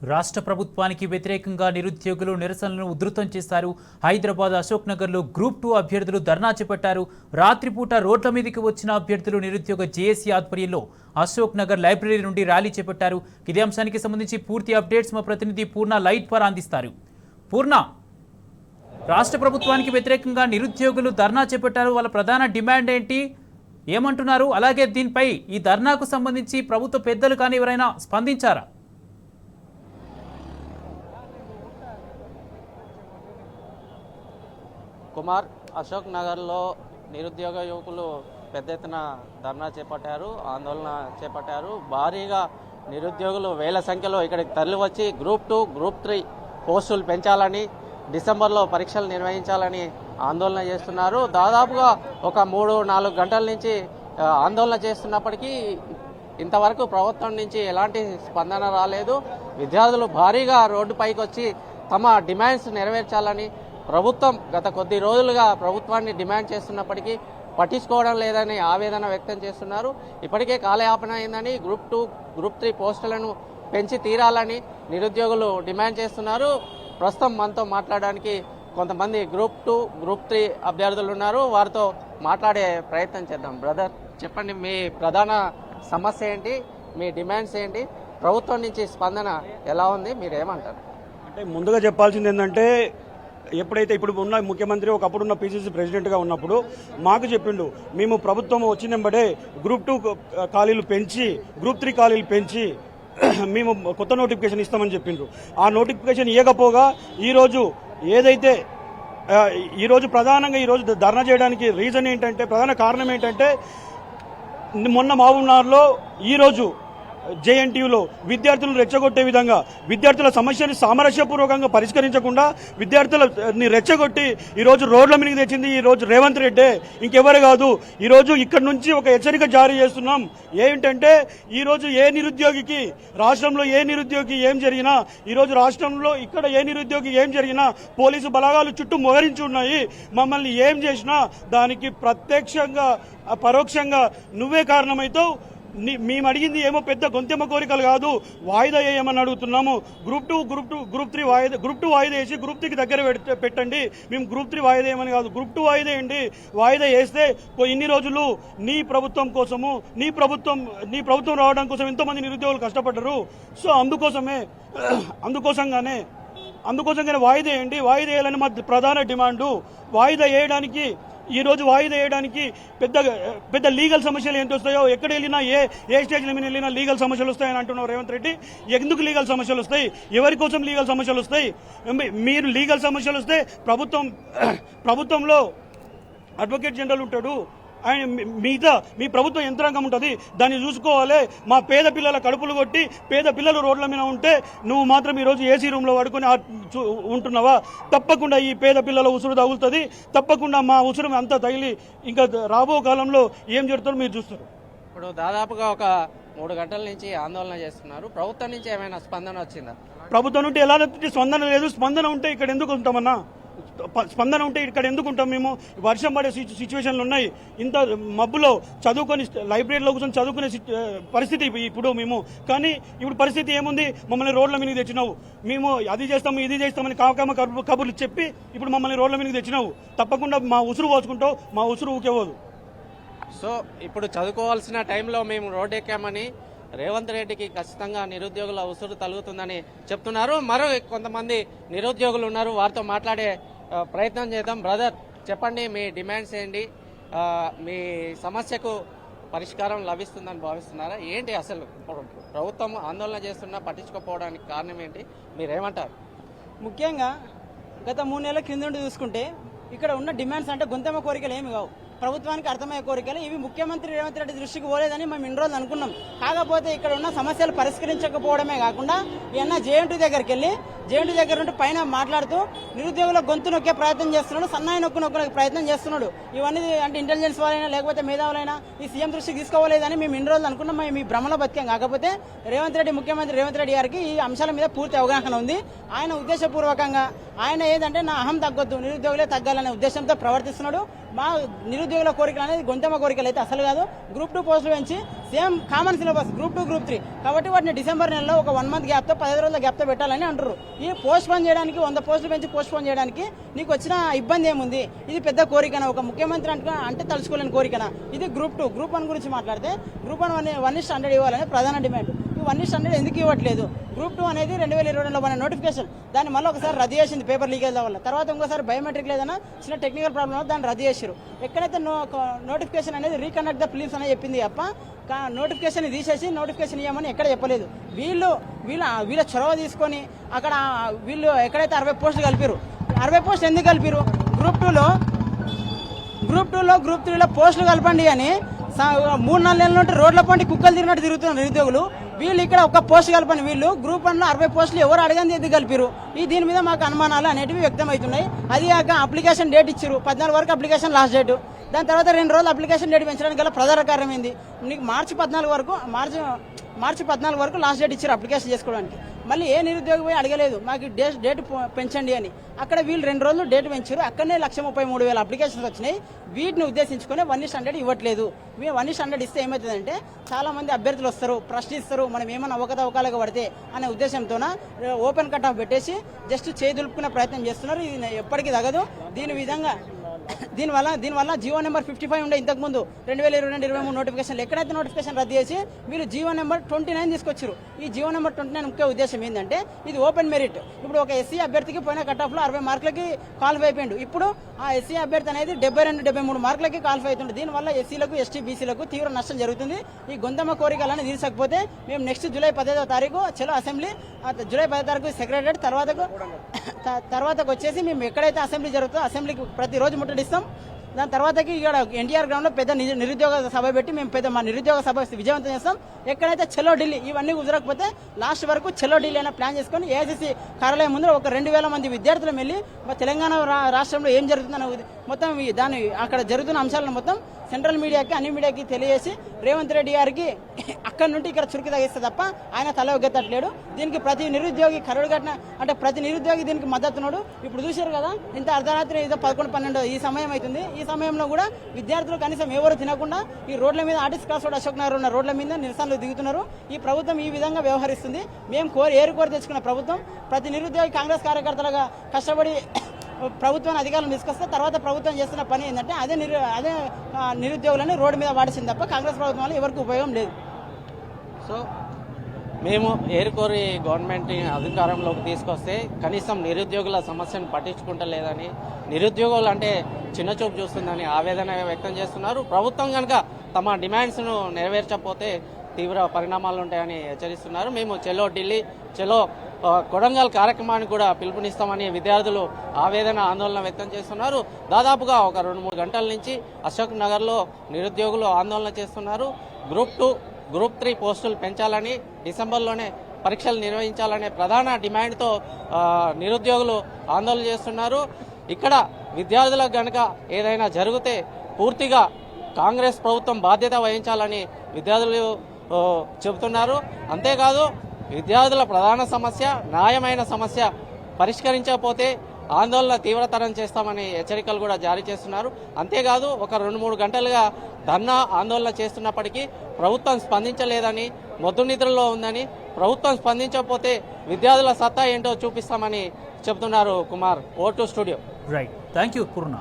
రాష్ట్ర ప్రభుత్వానికి వ్యతిరేకంగా నిరుద్యోగులు నిరసనలను ఉధృతం చేశారు. హైదరాబాద్ అశోక్ నగర్లో గ్రూప్ 2 అభ్యర్థులు ధర్నా చేపట్టారు. రాత్రిపూట రోడ్ల మీదకి వచ్చిన అభ్యర్థులు నిరుద్యోగ జేఏసీ ఆధ్వర్యంలో అశోక్ నగర్ లైబ్రరీ నుండి ర్యాలీ చేపట్టారు. ఇదే అంశానికి సంబంధించి పూర్తి అప్డేట్స్ మా ప్రతినిధి పూర్ణ లైట్ ద్వారా అందిస్తారు. పూర్ణ, రాష్ట్ర ప్రభుత్వానికి వ్యతిరేకంగా నిరుద్యోగులు ధర్నా చేపట్టారు. వాళ్ళ ప్రధాన డిమాండ్ ఏంటి, ఏమంటున్నారు? అలాగే దీనిపై ఈ ధర్నాకు సంబంధించి ప్రభుత్వ పెద్దలు కానీ ఎవరైనా స్పందించారా? కుమార్, అశోక్ నగర్లో నిరుద్యోగ యువకులు పెద్ద ఎత్తున ధర్నా చేపట్టారు, ఆందోళన చేపట్టారు. భారీగా నిరుద్యోగులు వేల సంఖ్యలో ఇక్కడికి తరలివచ్చి గ్రూప్ 2, గ్రూప్ 3 పోస్టులు పెంచాలని, డిసెంబర్లో పరీక్షలు నిర్వహించాలని ఆందోళన చేస్తున్నారు. దాదాపుగా ఒక 3-4 గంటల నుంచి ఆందోళన చేస్తున్నప్పటికీ ఇంతవరకు ప్రభుత్వం నుంచి ఎలాంటి స్పందన రాలేదు. విద్యార్థులు భారీగా రోడ్డుపైకి వచ్చి తమ డిమాండ్స్ నెరవేర్చాలని ప్రభుత్వం గత కొద్ది రోజులుగా ప్రభుత్వాన్ని డిమాండ్ చేస్తున్నప్పటికీ పట్టించుకోవడం లేదని ఆవేదన వ్యక్తం చేస్తున్నారు. ఇప్పటికే కాలయాపన అయిందని గ్రూప్ 2, గ్రూప్ 3 పోస్టులను పెంచి తీరాలని నిరుద్యోగులు డిమాండ్ చేస్తున్నారు. ప్రస్తుతం మనతో మాట్లాడడానికి కొంతమంది గ్రూప్ 2, గ్రూప్ 3 అభ్యర్థులు ఉన్నారు. వారితో మాట్లాడే ప్రయత్నం చేద్దాం. బ్రదర్, చెప్పండి, మీ ప్రధాన సమస్య ఏంటి, మీ డిమాండ్స్ ఏంటి, ప్రభుత్వం నుంచి స్పందన ఎలా ఉంది, మీరేమంటారు? అంటే ముందుగా చెప్పాల్సింది ఏంటంటే, ఎప్పుడైతే ఇప్పుడు ఉన్న ముఖ్యమంత్రి ఒకప్పుడున్న పీసీసీ ప్రెసిడెంట్గా ఉన్నప్పుడు మాకు చెప్పిండు, మేము ప్రభుత్వం వచ్చినంబడే గ్రూప్ 2 ఖాళీలు పెంచి గ్రూప్ 3 ఖాళీలు పెంచి మేము కొత్త నోటిఫికేషన్ ఇస్తామని చెప్పిండ్రు. ఆ నోటిఫికేషన్ ఇవ్వకపోగా ఈరోజు ఏదైతే ఈరోజు ప్రధానంగా ఈరోజు ధర్నా చేయడానికి రీజన్ ఏంటంటే, ప్రధాన కారణం ఏంటంటే, మొన్న మహబూబ్నగర్లో ఈరోజు జేఎన్టీయూలో విద్యార్థులను రెచ్చగొట్టే విధంగా విద్యార్థుల సమస్యని సామరస్యపూర్వకంగా పరిష్కరించకుండా విద్యార్థులని రెచ్చగొట్టి ఈరోజు రోడ్ల మీదకి తెచ్చింది ఈరోజు రేవంత్ రెడ్డి, ఇంకెవరు కాదు. ఈరోజు ఇక్కడ నుంచి ఒక హెచ్చరిక జారీ చేస్తున్నాం. ఏంటంటే, ఈరోజు ఏ నిరుద్యోగికి రాష్ట్రంలో ఏ నిరుద్యోగి ఏం జరిగినా, ఈరోజు రాష్ట్రంలో ఇక్కడ ఏ నిరుద్యోగి ఏం జరిగినా పోలీసు బలగాలు చుట్టూ మొహరించి ఉన్నాయి. మమ్మల్ని ఏం చేసినా దానికి ప్రత్యక్షంగా పరోక్షంగా నువ్వే కారణమైతావు. మేము అడిగింది ఏమో పెద్ద గొంతెమ్మ కోరికలు కాదు, వాయిదా వేయమని అడుగుతున్నాము. గ్రూప్ 3 వాయిదా వేసి గ్రూప్ 3కి దగ్గర పెట్టండి. మేము గ్రూప్ 3 వాయిదా వేయమని కాదు, గ్రూప్ 2 వాయిదా వేయండి. వాయిదా వేస్తే ఇన్ని రోజులు నీ ప్రభుత్వం కోసము నీ ప్రభుత్వం రావడం కోసం ఎంతోమంది నిరుద్యోగులు కష్టపడ్డారు. సో అందుకోసంగానే వాయిదా వేయండి. వాయిదా వేయాలని మా ప్రధాన డిమాండు. వాయిదా వేయడానికి ఈరోజు వాయిదా వేయడానికి పెద్ద లీగల్ సమస్యలు ఏంటి వస్తాయో, ఎక్కడ వెళ్ళినా ఏ స్టేజ్ల మీద వెళ్ళినా లీగల్ సమస్యలు వస్తాయని అంటున్నారు రేవంత్ రెడ్డి. ఎందుకు లీగల్ సమస్యలు వస్తాయి, ఎవరి కోసం లీగల్ సమస్యలు వస్తాయి? మీరు లీగల్ సమస్యలు వస్తే ప్రభుత్వంలో అడ్వకేట్ జనరల్ ఉంటాడు, ఆయన మిగతా మీ ప్రభుత్వ యంత్రాంగం ఉంటుంది, దాన్ని చూసుకోవాలి. మా పేద పిల్లల కడుపులు కొట్టి పేద పిల్లలు రోడ్ల మీద ఉంటే నువ్వు మాత్రం ఈరోజు ఏసీ రూమ్లో పడుకొని ఉంటున్నావా? తప్పకుండా ఈ పేద పిల్లల ఉసురు తగులుతుంది. తప్పకుండా మా ఉసురు అంతా తగిలి ఇంకా రాబో కాలంలో ఏం జరుగుతుందో మీరు చూస్తారు. ఇప్పుడు దాదాపుగా ఒక 3 గంటల నుంచి ఆందోళన చేస్తున్నారు. ప్రభుత్వం నుంచి ఏమైనా స్పందన వచ్చిందా? ప్రభుత్వం నుండి ఎలా స్పందన లేదు. స్పందన ఉంటే ఇక్కడ ఎందుకు ఉంటామన్నా? స్పందన ఉంటే ఇక్కడ ఎందుకు ఉంటాం? మేము వర్షం పడే సిచ్యువేషన్లు ఉన్నాయి. ఇంత మబ్బులో చదువుకొని లైబ్రరీలో కూర్చొని చదువుకునే పరిస్థితి ఇప్పుడు మేము. కానీ ఇప్పుడు పరిస్థితి ఏముంది? మమ్మల్ని రోడ్ల మీదకి తెచ్చినావు. మేము అది చేస్తాము ఇది చేస్తామని కాకమ్మ కబుర్లు చెప్పి ఇప్పుడు మమ్మల్ని రోడ్ల మీదకి తెచ్చినావు. తప్పకుండా మా ఉసురు పోసుకుంటావు, మా ఉసురు ఊకేవద్దు. సో ఇప్పుడు చదువుకోవాల్సిన టైంలో మేము రోడ్డు ఎక్కామని రేవంత్ రెడ్డికి ఖచ్చితంగా నిరుద్యోగుల ఉసురు తలుగుతుందని చెప్తున్నారు. మరో కొంతమంది నిరుద్యోగులు ఉన్నారు, వారితో మాట్లాడే ప్రయత్నం చేద్దాం. బ్రదర్, చెప్పండి, మీ డిమాండ్స్ ఏంటి? మీ సమస్యకు పరిష్కారం లభిస్తుందని భావిస్తున్నారా? ఏంటి అసలు ప్రభుత్వం ఆందోళన చేస్తున్నా పట్టించుకోకపోవడానికి కారణం ఏంటి, మీరేమంటారు? ముఖ్యంగా గత 3 నెలల కింద నుండి చూసుకుంటే ఇక్కడ ఉన్న డిమాండ్స్ అంటే గొంతెమ్మ కోరికలు ఏమి కావు, ప్రభుత్వానికి అర్థమయ్యే కోరికలు. ఇవి ముఖ్యమంత్రి రేవంత్ రెడ్డి దృష్టికి పోలేదని మేము ఇన్ని రోజులు అనుకున్నాం. కాకపోతే ఇక్కడ ఉన్న సమస్యలు పరిష్కరించకపోవడమే కాకుండా ఈయన జేఎన్టీ దగ్గరికి వెళ్ళి జేఎన్టీ దగ్గర నుండి పైన మాట్లాడుతూ నిరుద్యోగుల గొంతు నొక్కే ప్రయత్నం చేస్తున్నాడు, సన్నాయి నొక్కే ప్రయత్నం చేస్తున్నాడు. ఇవన్నీ అంటే ఇంటెలిజెన్స్ వాళ్ళైనా లేకపోతే మేధావులైనా ఈ సీఎం దృష్టికి తీసుకోలేదని మేము ఇన్ని రోజులు అనుకున్నాం. మేము మీ భ్రమలో బతికాం. కాకపోతే ముఖ్యమంత్రి రేవంత్ రెడ్డి గారికి ఈ అంశాల మీద పూర్తి అవగాహన ఉంది. ఆయన ఉద్దేశపూర్వకంగా ఆయన ఏదంటే నా అహం తగ్గొద్దు, నిరుద్యోగులే తగ్గాలనే ఉద్దేశంతో ప్రవర్తిస్తున్నాడు. మా నిరుద్యోగుల కోరికలు అనేది గొంతెమ్మ కోరికలు అయితే అసలు కాదు. గ్రూప్ 2 పోస్టులు పెంచి same common syllabus group 2 group 3 కాబట్టి వాటిని డిసెంబర్ నెలలో ఒక 1 మంత్ గ్యాప్తో 15 రోజుల గ్యాప్తో పెట్టాలని అంటారు. ఈ పోస్ట్ పోన్ చేయడానికి 100 పోస్టులు పెంచి పోస్ట్ పోన్ చేయడానికి నీకు వచ్చిన ఇబ్బంది ఏముంది? ఇది పెద్ద కోరికనా? ఒక ముఖ్యమంత్రి అంటే తలుచుకోలేని కోరికనా? ఇది గ్రూప్ 2. గ్రూప్ 1 గురించి మాట్లాడితే గ్రూప్ 1 ఇవ్వాలని ప్రధాన డిమాండ్. ఈ 1:100 ఎందుకు ఇవ్వట్లేదు? గ్రూప్ 2 అనేది 2022లో మన నోటిఫికేషన్, దాన్ని మళ్ళీ ఒకసారి రద్దు చేసింది పేపర్ లీకేజ్ వల్ల. తర్వాత ఇంకోసారి బయోమెట్రిక్ లేదన్నా చిన్న టెక్నికల్ ప్రాబ్లమ్ దాన్ని రద్దు చేశారు. ఎక్కడైతే నోటిఫికేషన్ అనేది రీకండక్ట్ ద ఫిలిమ్స్ అని చెప్పింది తప్ప నోటిఫికేషన్ తీసేసి నోటిఫికేషన్ ఇవ్వమని ఎక్కడ చెప్పలేదు. వీళ్ళ చొరవ తీసుకొని అక్కడ వీళ్ళు ఎక్కడైతే 60 పోస్టులు కలిపారు, 60 పోస్టులు ఎందుకు కలిపారు? గ్రూప్ 2లో గ్రూప్ 3లో పోస్టులు కలపండి అని 3-4 నెలల నుండి రోడ్ల పండి కుక్కలు తిరిగినట్టు తిరుగుతున్నారు నిరుద్యోగులు. వీళ్ళు ఇక్కడ ఒక్క పోస్ట్ కలపని వీళ్ళు గ్రూప్ 1లో 60 పోస్టులు ఎవరు అడగని ఎందుకు కలిపారు? దీని మీద మాకు అనుమానాలు అనేటివి వ్యక్తమవుతున్నాయి. అది కాక అప్లికేషన్ డేట్ ఇచ్చారు, 14 వరకు అప్లికేషన్ లాస్ట్ డేట్. దాని తర్వాత 2 రోజులు అప్లికేషన్ డేట్ పెంచడానికి గల ప్రధాన కారణం ఏంది? నీకు మార్చి 14 వరకు లాస్ట్ డేట్ ఇచ్చారు అప్లికేషన్ చేసుకోవడానికి. మళ్ళీ ఏ నిరుద్యోగి పోయి అడగలేదు మాకు డేట్ పెంచండి అని. అక్కడ వీళ్ళు 2 రోజులు డేట్ పెంచారు. అక్కడనే 1,33,000 అప్లికేషన్స్ వచ్చినాయి. వీటిని ఉద్దేశించుకుని 1:100 ఇవ్వట్లేదు. మేము 1:100 ఇస్తే ఏమవుతుందంటే చాలా మంది అభ్యర్థులు వస్తారు, ప్రశ్నిస్తారు, మనం ఏమైనా అవకతవకాలుగా పడితే అనే ఉద్దేశంతోన ఓపెన్ కట్ ఆఫ్ పెట్టేసి జస్ట్ చేదులుపుకునే ప్రయత్నం చేస్తున్నారు. ఇది ఎప్పటికీ తగదు. దీనివల్ల జీవో నెంబర్ 55 ఉండే ఇంతకుముందు 2022-23 నోటిఫికేషన్లు ఎక్కడైతే నోటిఫికేషన్ రద్దు చేసి వీళ్ళు జీవో నెంబర్ 29 తీసుకొచ్చారు. ఈ జీవో నెంబర్ 29 ముఖ్య ఉద్దేశం ఏంటంటే ఇది ఓపెన్ మెరిట్. ఇప్పుడు ఒక ఎస్సీ అభ్యర్థికి పోయిన కట్ ఆఫ్లో 60 మార్కులకి క్వాలిఫై అయిపోయిండు. ఇప్పుడు ఆ ఎస్సీ అభ్యర్థి అనేది 72-73 మార్కులకి క్వాలిఫై అవుతుంది. దీనివల్ల ఎస్సీలకు, ఎస్టీ, బీసీలకు తీవ్ర నష్టం జరుగుతుంది. ఈ గొంతమ్మ కోరికలను తీర్చకపోతే మేము నెక్స్ట్ జూలై 15వ తారీఖు చలో అసెంబ్లీ, జూలై 10వ తారీఖు సెక్రటరీ, తర్వాతకు వచ్చేసి మేము ఎక్కడైతే అసెంబ్లీ జరుగుతుందో అసెంబ్లీకి ప్రతిరోజు ముట్టడిస్తాం. దాని తర్వాతకి ఇక్కడ ఎన్టీఆర్ గ్రౌండ్లో పెద్ద నిరుద్యోగ సభ పెట్టి మేము మా నిరుద్యోగ సభ విజయవంతం చేస్తాం. ఎక్కడైతే చెలో ఢిల్లీ ఇవన్నీ కుదరకపోతే లాస్ట్ వరకు చెలో ఢిల్లీ అయినా ప్లాన్ చేసుకొని ఏఐసీసీ కార్యాలయం ముందు ఒక 2,000 మంది విద్యార్థులు వెళ్ళి తెలంగాణ రాష్ట్రంలో ఏం జరుగుతుందని మొత్తం దాని అక్కడ జరుగుతున్న అంశాలను మొత్తం సెంట్రల్ మీడియాకి, అన్ని మీడియాకి తెలియజేసి రేవంత్ రెడ్డి గారికి అక్కడి నుండి ఇక్కడ చురుకు తగిస్తే తప్ప ఆయన తల ఒగ్గెత్తట్లేడు. దీనికి ప్రతి నిరుద్యోగి ప్రతి నిరుద్యోగి దీనికి మద్దతున్నాడు. ఇప్పుడు చూశారు కదా, ఇంత అర్ధరాత్రి 11-12 ఈ సమయం అవుతుంది. ఈ సమయంలో కూడా విద్యార్థులు కనీసం ఎవరు తినకుండా ఈ రోడ్ల మీద RTC cross road, Ashok Nagar ఉన్న రోడ్ల మీద నిరసనలు దిగుతున్నారు. ఈ ప్రభుత్వం ఈ విధంగా వ్యవహరిస్తుంది. మేము ఏరుకోరి తెచ్చుకున్న ప్రభుత్వం ప్రతి నిరుద్యోగి కాంగ్రెస్ కార్యకర్తలుగా కష్టపడి ప్రభుత్వాన్ని అధికారులను తీసుకొస్తే తర్వాత ప్రభుత్వం చేస్తున్న పని ఏంటంటే అదే నిరుద్యోగులని రోడ్డు మీద వాడిసింది తప్ప కాంగ్రెస్ ప్రభుత్వం వల్ల ఎవరికి ఉపయోగం లేదు. సో మేము ఏరుకోరి గవర్నమెంట్ అధికారంలోకి తీసుకొస్తే కనీసం నిరుద్యోగుల సమస్యను పట్టించుకుంటలేదని, నిరుద్యోగులు అంటే చిన్నచూపు చూస్తుందని ఆవేదన వ్యక్తం చేస్తున్నారు. ప్రభుత్వం కనుక తమ డిమాండ్స్ను నెరవేర్చకపోతే తీవ్ర పరిణామాలు ఉంటాయని హెచ్చరిస్తున్నారు. మేము చెలో ఢిల్లీ, చెలో కొడంగల్ కార్యక్రమానికి కూడా పిలుపునిస్తామని విద్యార్థులు ఆందోళన వ్యక్తం చేస్తున్నారు. దాదాపుగా ఒక 2-3 గంటల నుంచి అశోక్ నగర్లో నిరుద్యోగులు ఆందోళన చేస్తున్నారు. గ్రూప్ 2, గ్రూప్ 3 పోస్టులు పెంచాలని, డిసెంబర్లోనే పరీక్షలు నిర్వహించాలనే ప్రధాన డిమాండ్తో నిరుద్యోగులు ఆందోళన చేస్తున్నారు. ఇక్కడ విద్యార్థులకు గనక ఏదైనా జరిగితే పూర్తిగా కాంగ్రెస్ ప్రభుత్వం బాధ్యత వహించాలని విద్యార్థులు చెబుతున్నారు. అంతేకాదు విద్యార్థుల ప్రధాన సమస్య, న్యాయమైన సమస్య పరిష్కరించకపోతే ఆందోళన తీవ్రతరం చేస్తామని హెచ్చరికలు కూడా జారీ చేస్తున్నారు. అంతేకాదు ఒక 2-3 గంటలుగా ధర్నా ఆందోళన చేస్తున్నప్పటికీ ప్రభుత్వం స్పందించలేదని, మొద్దు నిద్రలో ఉందని, ప్రభుత్వం స్పందించకపోతే విద్యార్థుల సత్తా ఏంటో చూపిస్తామని చెబుతున్నారు. Kumar, O2 studio. Right, thank you Purna.